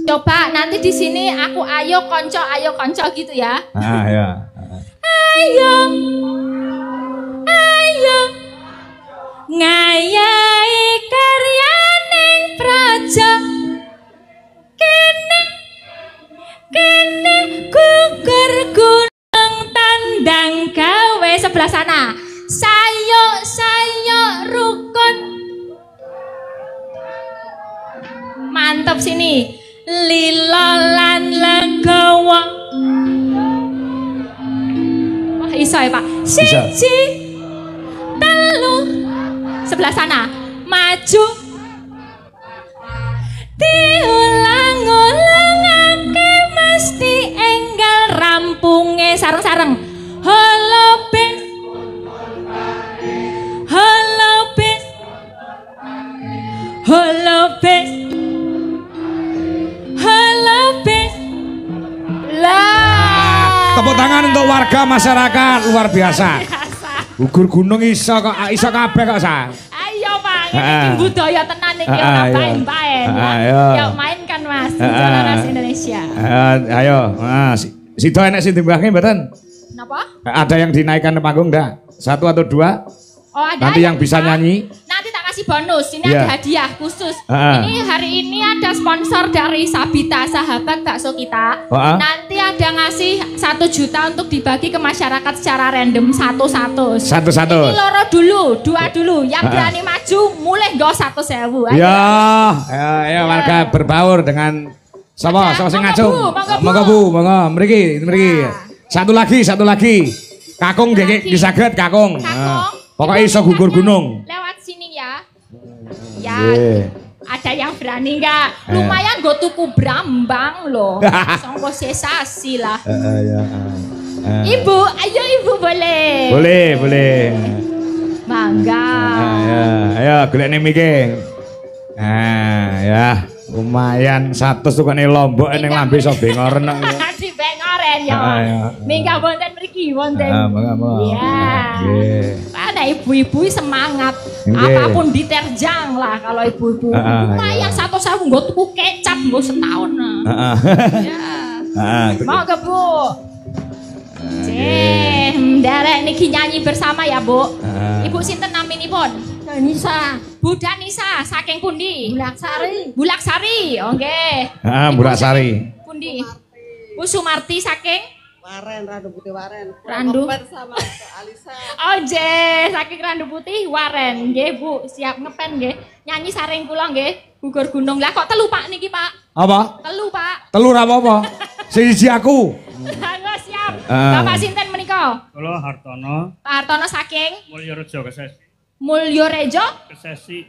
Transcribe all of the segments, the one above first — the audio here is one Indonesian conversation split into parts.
Coba nanti di sini aku ayo konco gitu ya. Ya. Ayo ngayahi karyaning praja kene gugur gunung tandang gawe sebelah sana. Sayo rukun. Mantap sini. Lilo lan legawa. Wah iso ya Pak. Siji telu sebelah sana. Maju diulang-ulangake mesti enggal rampunge sareng-sareng. Halo bis lah. Tepuk tangan untuk warga masyarakat luar biasa. Gugur gunung iso kabeh kok sa. Ayo Pak, ini budaya tenan iki ora main-main. Yuk mainkan Mas, Jalanas Indonesia. Ayo, sido enek sing dimbahke mboten? Napa? Ada yang dinaikkan ke panggung enggak? 1 atau 2? Oh, ada nanti yang bisa nyanyi. Nanti tak kasih bonus. Ini ada hadiah khusus. Ini hari ini ada sponsor dari Sabita, sahabat bakso kita. Nanti ada ngasih 1 juta untuk dibagi ke masyarakat secara random satu-satu. Satu-satu. Ini loro dulu, 2 dulu. Yang berani maju mulai nggo 100.000. Ya, warga berbaur dengan sapa sing ngaco. Monggo Bu, monggo mriki. Satu lagi. Kakung nggih disaged kakung. Pokoknya iso gugur gunung. Lewat sini ya. Ya. Ada yang berani enggak? Lumayan gue tuku brambang loh. Songko sensasi lah. Ibu, ayo Ibu boleh. Boleh. Mangga. Ayo golekne miki. Ya, lumayan 100 tukane lombok ning lambe iso bengoren kok. Di bengoren ya. Mingga wonten mriki wonten. Ya. Ada ibu-ibu semangat. Apapun diterjang lah kalau ibu-ibu. Lumayan 100.000 nggo tuku kecap nggo setahun. Ya. Mau ke Bu? Nderek niki nyanyi bersama ya Bu. Ibu sinten naminipun? Nisa. Budak Nisa saking pundi? Bulaksari. Oh nggih. Bulaksari. Pundi? Bu Sumarti saking Randu Putih Waren. Randu sama Alisa. Oh nggih, saking Randu Putih Waren. Nggih Bu, siap ngepen nggih. Nyanyi saring kula nggih. Gugur gunung. Lah kok telu Pak niki Pak? Apa? Telu Pak. Telu ra apa-apa. Siji aku. Lah siap. Bapak sinten menika? Kula Hartono. Pak Hartono saking Mulyorejo Kesesi. Mulyorejo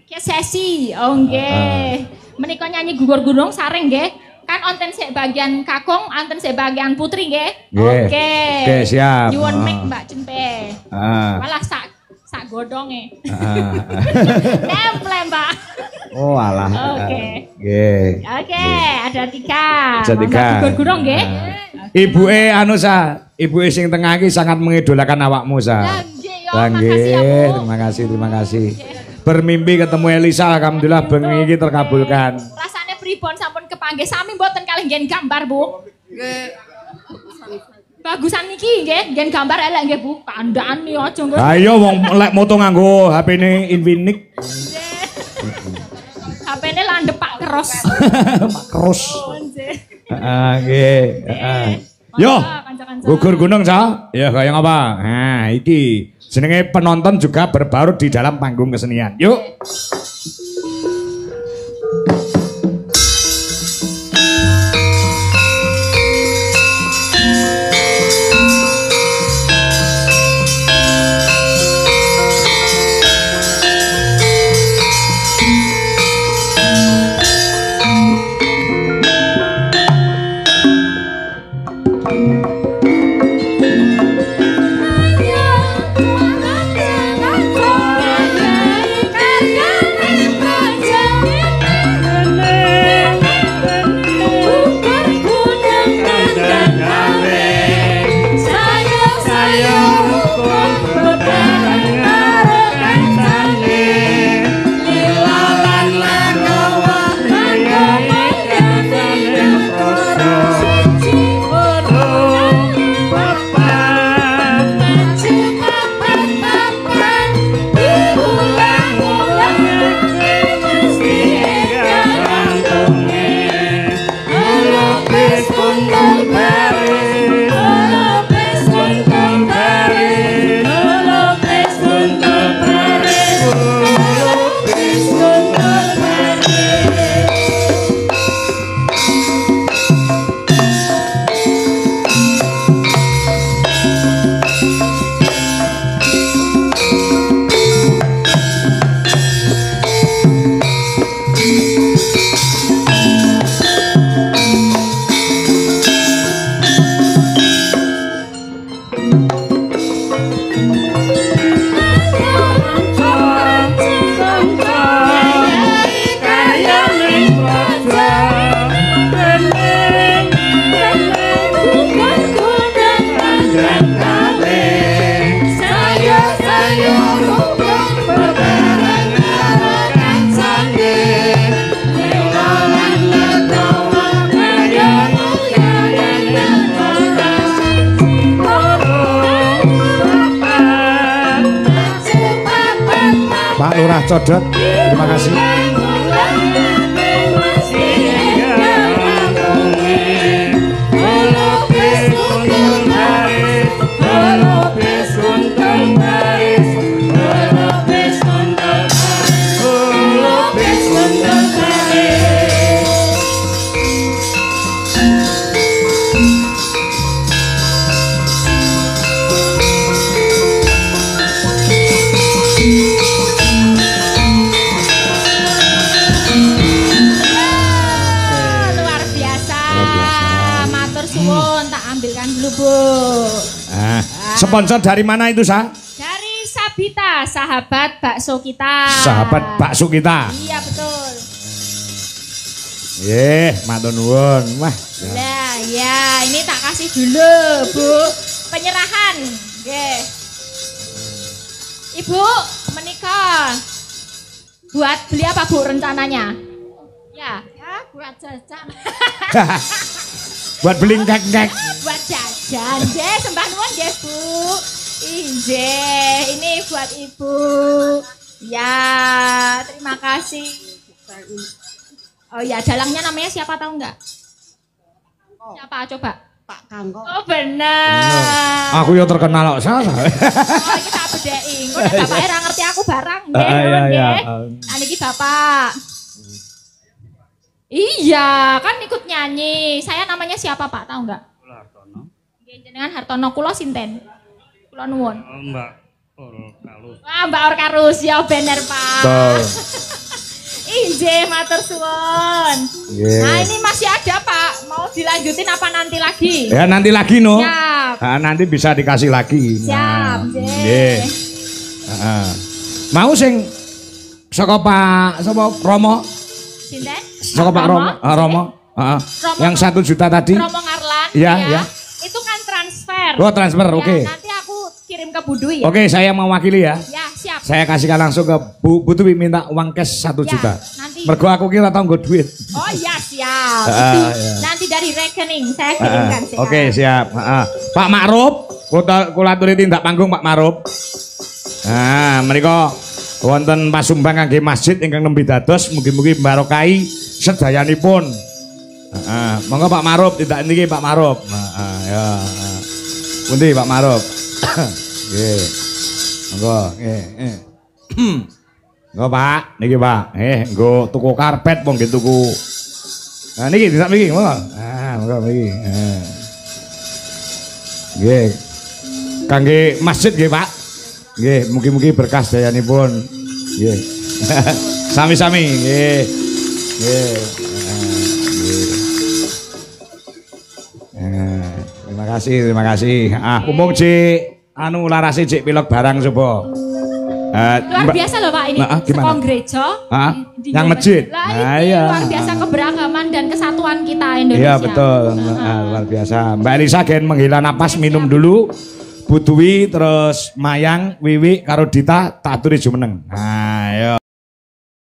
Kesesi. Oh nggih. Menika nyanyi gugur gunung sareng nggih. Kan onten sik bagian kakung, onten sik bagian putri nggih. Oke, siap. Nyuwun mic Mbak Cempe. Malah sak godonge. Nemple Mbak. Oh alah. Oke. Nggih. Oke, ada 3. Ada 3. Gugur gunung nggih. Ibuke anu sa, ibuke sing tengah iki sangat mengidolakan awakmu sa. Terima kasih. Bermimpi ketemu Elisa, alhamdulillah bengi iki terkabulkan. Rasane pripun sampun kepanggih sami mboten kalih nggen gambar, Bu? Nggih. Bagusan niki nggih, nggen gambar elek nggih, Bu. Kandhane aja nggih. Ayo wong lek moto nganggo HP-ne Infinix. HP-ne landhep Pak Keros. Pak Keros. Nggih. Yo. Gugur gunung, Sa. Ya kaya ngapa? Nah, iki jenenge penonton juga berbaur di dalam panggung kesenian. Yuk. Karya Codot. Terima kasih. Sponsor dari mana itu, Sa? Dari Sabita, sahabat bakso kita. Sahabat bakso kita. Iya, betul. Matur nuwun. Wah. Nah, ya, ini tak kasih dulu, Bu. Penyerahan. Nggih. Ibu, menikah. Buat beli apa, Bu, rencananya? Ya, buat jajan. Buat beli kek-kek. Buat jajan, nggih, sembah nuwun nggih, Bu. Injih, ini buat Ibu. Ya, terima kasih. Oh ya, dalangnya namanya siapa tahu enggak? Siapa coba? Pak Kangkong. Oh benar. Aku ya terkenal kok salah. Oh iki tak bedheki. Engko nek bapake ora ngerti aku barang nggih. Iya. Niki Bapak. Iya, kan ikut nyanyi. Saya namanya siapa Pak, tahu enggak? Kula Hartono. Nggih, jenengan Hartono, kula sinten? Kula nuwun. Mbak Orkarus. Wah, Mbak Orkarus ya bener, Pak. Betul. Injih, matur suwun. Nah, ini masih ada, Pak. Mau dilanjutin apa nanti lagi? Ya, nanti lagi, no. Siap. Nah, nanti bisa dikasih lagi. Siap, nggih. Mau sing saka Pak sapa Romo? Sinten? Saka Pak Romo, Romo. Yang 1 juta tadi. Romo Ngarlan. Iya, ya. Itu kan transfer. Oh, transfer, Ya, oke. nanti aku kirim ke Bu Dwi ya. Oke, saya mewakili ya. Ya, siap. Saya kasihkan langsung ke Bu Dwi minta uang cash 1 Ya, juta. nanti. Mergo aku kira tau nggo duit. Oh iya, siap. Itu Ya. nanti dari rekening saya kirimkan. Siap. Oke, siap. Pak Ma'ruf, kula aturi tindak panggung Pak Ma'ruf. Nah, menika wonten pasumbang kangge masjid ingkang nembe dados mugi-mugi barokahi sedayanipun. Monggo Pak Ma'ruf tindak niki Pak Ma'ruf. Ya. Pundi Pak Ma'ruf? Nggih. Monggo, nggih. Nggo Pak, niki Pak. Nggo tuku karpet wong nggih tuku. Nah niki disak mriki, monggo. Monggo mriki. Nggih. Kangge masjid nggih, Pak. Nggih, mugi-mugi berkah dayanipun. Nggih. Sami-sami, nggih. Nggih. Terima kasih. Umum Cik anu larase Cik pilek barang coba. Luar biasa loh Pak ini. Sekong gereja. Yang masjid. Nah, ini luar biasa keberagaman dan kesatuan kita Indonesia. Iya betul. Luar biasa. Mbak Elisa gen menghela napas minum dulu. Bu Dwi terus Mayang, Wiwi karo Dita tak aturi jumeneng. Ayo.